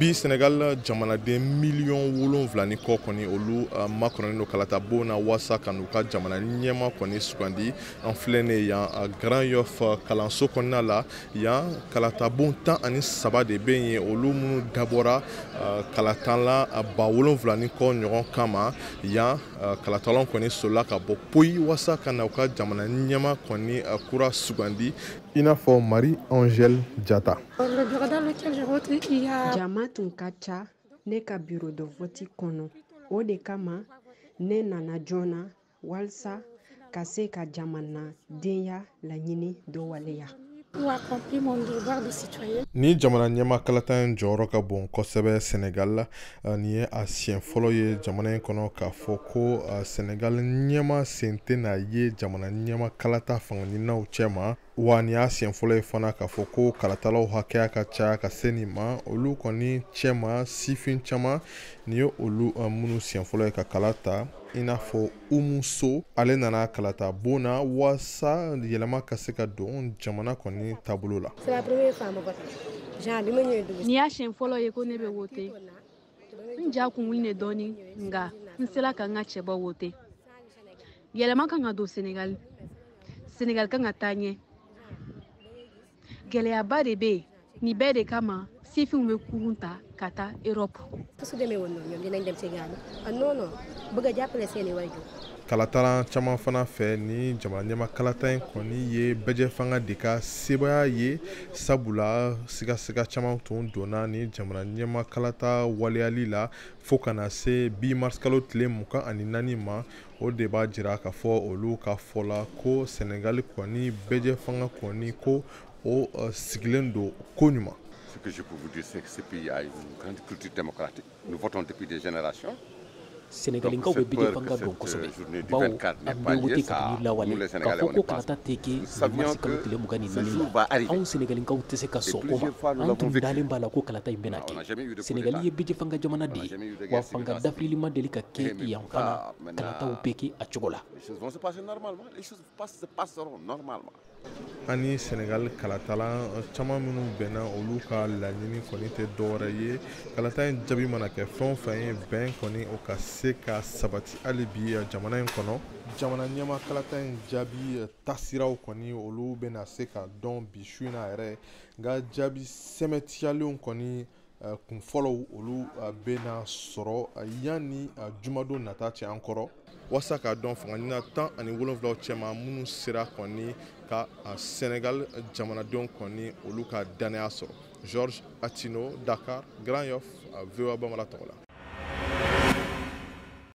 bi Senegal jamanaden miliyɔn 7 ni kɔ kɔni olu makɔnɔni no kalata bon na wasa kan u ka jamana ɲɛma kɔni sugandi an filɛ ne yan Grand Yoff kalanso kɔnɔna la yan kalata bon 13 de bɛ yen olu minnu dabɔra kalatan la 7,000 ni kɔ ɲɔgɔn kama yan kalatalanw kɔni sola ka bɔ poyi wasa kan na u ka jamana ɲɛma kɔni kura sugandi i n'a fɔ Marie-Angèle Diatta. Jama tun ka ca ne ka bureau de vote kɔnɔ o de kama ne nana joona walasa ka se ka jamanadenya laɲini dɔ waleya. Ni jamana ɲɛma kalatan jɔyɔrɔ ka bon kosɛbɛ Senegal la ni ye a siɲɛ fɔlɔ ye jamana in kɔnɔ k'a fɔ ko Senegal ɲɛma sen tɛna ye jamana ɲɛma kalata fangaɲininaw cɛma wa ni y'a siɲɛ fɔlɔ ye fana k'a fɔ ko kalatalaw hakɛya ka ca ka se nin ma olu kɔni cɛma sifin caman ni ye olu minnu siɲɛ fɔlɔ ye ka kala ta i n'a fɔ Umu So ale nana kalata bon na wasa yɛlɛma ka se ka don jamana kɔni taabolo la. Ni y'a siɲɛ fɔlɔ ye ko ne bɛ wote n ja kun wuli ne dɔɔni nka n sera ka n ka cɛbɔ wote yɛlɛma kan ka don Senegal kan ka taa ɲɛ gɛlɛyaba de bɛ yen nin bɛɛ de kama sifinw bɛ kurun ta ka taa Europe. Kalatalan caman fana fɛ ni jamana ɲɛma kalata in kɔni ye bɛjɛ fanga de ka sebaya ye sabula siga caman tun donna ni jamana ɲɛma kalata waleyali la fo kana se bi mars kalo tile 24 ma o de b'a jira k'a fɔ olu ka fɔla ko Senegal kɔni bɛjɛ fanga kɔni ko o sigilen don ko ɲuman. Ce que je peux vous dire, c'est que ce pays a une grande culture démocratique. Nous votons depuis des générations. Senegalinkaw bɛ bɛjɛ fanga dɔn kosɛbɛ bawo an bɛ wote ka ni lawale k'a fɔ ko kalata tɛ kɛ mars kalo tile 24 la anw Senegalinkaw tɛ se ka sɔn o ma an tun dalen b'a la ko kalata in bɛna kɛ Senegali ye bɛjɛ fanga jamana de ye wa fanga dafirili ma deli ka kɛ yan fana kalataw bɛ kɛ a cogo la. Ani Senegal kalatalan caman minnu bɛnna olu ka laɲini kɔni tɛ dɔwɛrɛ ye kalata in jaabi mana kɛ fɛn o fɛn ye bɛn kɔni o ka se ka sabati hali bi jamana in kɔnɔ jamana ɲɛma kalata in jaabi tasiraw kɔni olu bɛna se ka dɔn bi su in na yɛrɛ nka jaabi sɛmɛtiyalenw kɔni kun fɔlɔw olu bɛna sɔrɔ yanni jumadon nata cɛ an kɔrɔ wasa k'a dɔn fangaɲina 17 cɛma minnu sera kɔni ka Senegal jamanadenw kɔni olu ka danaya sɔrɔ. Georges Atino, Dakar, Grand Yoff, VOA Bambara tɔgɔ la.